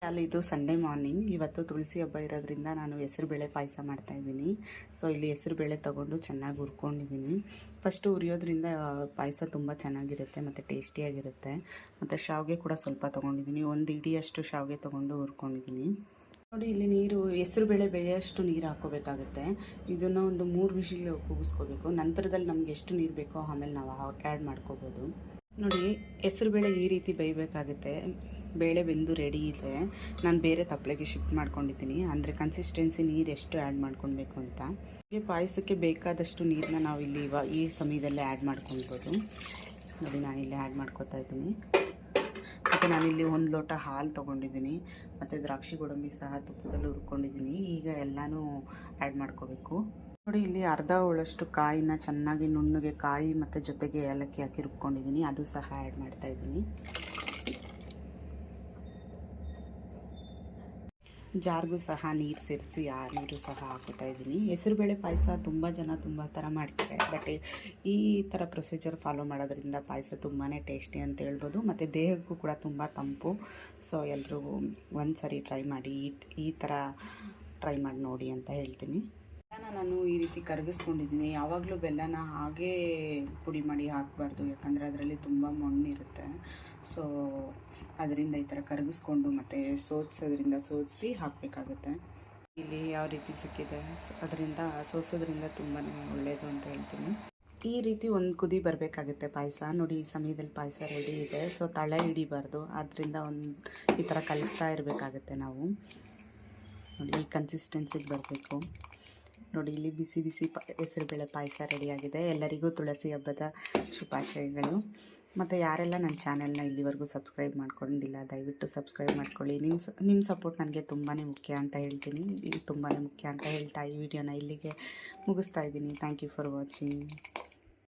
ಅಲ್ಲಿ ಇದು Sunday morning. ಇವತ್ತು ತುಳಸಿ ಹಬ್ಬ ಇರೋದ್ರಿಂದ ನಾನು ಹೆಸರುಬೇಳೆ ಪಾಯಸ ಮಾಡ್ತಾಯಿದ್ದೀನಿ. ಸೊ ಇಲ್ಲಿ ಹೆಸರುಬೇಳೆ ತೊಗೊಂಡು ಚೆನ್ನಾಗಿ ಹುರ್ಕೊಂಡಿದ್ದೀನಿ. ಫಸ್ಟು ಹುರಿಯೋದ್ರಿಂದ ಪಾಯಸ ತುಂಬ ಚೆನ್ನಾಗಿರುತ್ತೆ ಮತ್ತು ಟೇಸ್ಟಿಯಾಗಿರುತ್ತೆ. ಮತ್ತು ಶಾವಿಗೆ ಕೂಡ ಸ್ವಲ್ಪ ತೊಗೊಂಡಿದ್ದೀನಿ. ಒಂದು ಇಡಿಯಷ್ಟು ಶಾವಿಗೆ ತೊಗೊಂಡು ಹುರ್ಕೊಂಡಿದ್ದೀನಿ. ನೋಡಿ, ಇಲ್ಲಿ ನೀರು ಹೆಸರುಬೇಳೆ ಬೇಯೋಷ್ಟು ನೀರು ಹಾಕ್ಕೋಬೇಕಾಗುತ್ತೆ. ಇದನ್ನು ಒಂದು 3 ವಿಷಿಲ್ ಕೂಗಿಸ್ಕೋಬೇಕು. ನಂತರದಲ್ಲಿ ನಮ್ಗೆ ಎಷ್ಟು ನೀರು ಬೇಕೋ ಆಮೇಲೆ ನಾವು ಆ್ಯಡ್ ಮಾಡ್ಕೋಬೋದು. ನೋಡಿ, ಹೆಸರುಬೇಳೆ ಈ ರೀತಿ ಬೇಯಬೇಕಾಗುತ್ತೆ. ಬೇಳೆ ಬೆಂದು ರೆಡಿ ಇದೆ. ನಾನು ಬೇರೆ ತಪ್ಪಲೆಗೆ ಶಿಫ್ಟ್ ಮಾಡ್ಕೊಂಡಿದ್ದೀನಿ. ಅಂದರೆ ಕನ್ಸಿಸ್ಟೆನ್ಸಿ ನೀರು ಎಷ್ಟು ಆ್ಯಡ್ ಮಾಡ್ಕೊಳ್ಬೇಕು ಅಂತ. ಪಾಯಸಕ್ಕೆ ಬೇಕಾದಷ್ಟು ನೀರನ್ನ ನಾವು ಇಲ್ಲಿ ಈ ಸಮಯದಲ್ಲೇ ಆ್ಯಡ್ ಮಾಡ್ಕೊಳ್ಬೋದು. ನೋಡಿ, ನಾನಿಲ್ಲಿ ಆ್ಯಡ್ ಮಾಡ್ಕೊತಾ ಇದ್ದೀನಿ. ಮತ್ತು ನಾನಿಲ್ಲಿ 1 ಲೋಟ ಹಾಲು ತೊಗೊಂಡಿದ್ದೀನಿ. ಮತ್ತು ದ್ರಾಕ್ಷಿ ಗೋಡಂಬಿ ಸಹ ತುಪ್ಪದಲ್ಲಿ ಹುರ್ಕೊಂಡಿದ್ದೀನಿ. ಈಗ ಎಲ್ಲನೂ ಆ್ಯಡ್ ಮಾಡ್ಕೋಬೇಕು. ನೋಡಿ, ಇಲ್ಲಿ ಅರ್ಧ ಹೋಳಷ್ಟು ಕಾಯಿನ ಚೆನ್ನಾಗಿ ನುಣ್ಣಗೆ ಕಾಯಿ ಮತ್ತು ಜೊತೆಗೆ ಏಲಕ್ಕಿ ಹಾಕಿ ರುಬ್ಕೊಂಡಿದ್ದೀನಿ. ಅದು ಸಹ ಆ್ಯಡ್ ಮಾಡ್ತಾಯಿದ್ದೀನಿ. ಜಾರ್ಗೂ ಸಹ ನೀರು ಸೇರಿಸಿ ಆ ನೀರು ಸಹ ಹಾಕೋತಾ ಇದ್ದೀನಿ. ಹೆಸರುಬೇಳೆ ಪಾಯಸ ತುಂಬ ಜನ ತುಂಬ ಥರ ಮಾಡ್ತಾರೆ. ಬಟ್ ಈ ಥರ ಪ್ರೊಸೀಜರ್ ಫಾಲೋ ಮಾಡೋದ್ರಿಂದ ಪಾಯಸ ತುಂಬಾ ಟೇಸ್ಟಿ ಅಂತ ಹೇಳ್ಬೋದು. ಮತ್ತು ದೇಹಕ್ಕೂ ಕೂಡ ತುಂಬ ತಂಪು. ಸೊ ಎಲ್ಲರೂ ಒಂದು ಸರಿ ಟ್ರೈ ಮಾಡಿ, ಈ ಥರ ಟ್ರೈ ಮಾಡಿ ನೋಡಿ ಅಂತ ಹೇಳ್ತೀನಿ. ನಾನು ಈ ರೀತಿ ಕರಗಿಸ್ಕೊಂಡಿದ್ದೀನಿ. ಯಾವಾಗಲೂ ಬೆಲ್ಲನ ಹಾಗೇ ಪುಡಿ ಮಾಡಿ ಹಾಕಬಾರ್ದು, ಯಾಕಂದರೆ ಅದರಲ್ಲಿ ತುಂಬ ಮಣ್ಣಿರುತ್ತೆ. ಸೊ ಅದರಿಂದ ಈ ಥರ ಕರಗಿಸ್ಕೊಂಡು ಮತ್ತು ಸೋದಿಸಿ ಹಾಕಬೇಕಾಗುತ್ತೆ. ಇಲ್ಲಿ ಯಾವ ರೀತಿ ಸಿಕ್ಕಿದೆ, ಅದರಿಂದ ಸೋಸೋದ್ರಿಂದ ತುಂಬಾ ಒಳ್ಳೆಯದು ಅಂತ ಹೇಳ್ತೀನಿ. ಈ ರೀತಿ ಒಂದು ಕುದಿ ಬರಬೇಕಾಗುತ್ತೆ ಪಾಯಸ. ನೋಡಿ, ಈ ಸಮಯದಲ್ಲಿ ಪಾಯಸ ರೆಡಿ ಇದೆ. ಸೊ ತಳ ಹಿಡಿಬಾರ್ದು, ಆದ್ದರಿಂದ ಈ ಥರ ಕಲಿಸ್ತಾ ಇರಬೇಕಾಗುತ್ತೆ ನಾವು. ನೋಡಿ, ಈ ಕನ್ಸಿಸ್ಟೆನ್ಸಿಗೆ ಬರಬೇಕು. ನೋಡಿ, ಇಲ್ಲಿ ಬಿಸಿ ಬಿಸಿ ಹೆಸರುಬೇಳೆ ಪಾಯಸ ರೆಡಿಯಾಗಿದೆ. ಎಲ್ಲರಿಗೂ ತುಳಸಿ ಹಬ್ಬದ ಶುಭಾಶಯಗಳು. ಮತ್ತು ಯಾರೆಲ್ಲ ನನ್ನ ಚಾನೆಲ್ನ ಇಲ್ಲಿವರೆಗೂ ಸಬ್ಸ್ಕ್ರೈಬ್ ಮಾಡ್ಕೊಂಡಿಲ್ಲ, ದಯವಿಟ್ಟು ಸಬ್ಸ್ಕ್ರೈಬ್ ಮಾಡ್ಕೊಳ್ಳಿ. ನಿಮ್ಮ ಸಪೋರ್ಟ್ ನನಗೆ ತುಂಬಾ ಮುಖ್ಯ ಅಂತ ಹೇಳ್ತೀನಿ. ಇದು ತುಂಬಾ ಮುಖ್ಯ ಅಂತ ಹೇಳ್ತಾ ಈ ವಿಡಿಯೋನ ಇಲ್ಲಿಗೆ ಮುಗಿಸ್ತಾ ಇದ್ದೀನಿ. Thank you for watching.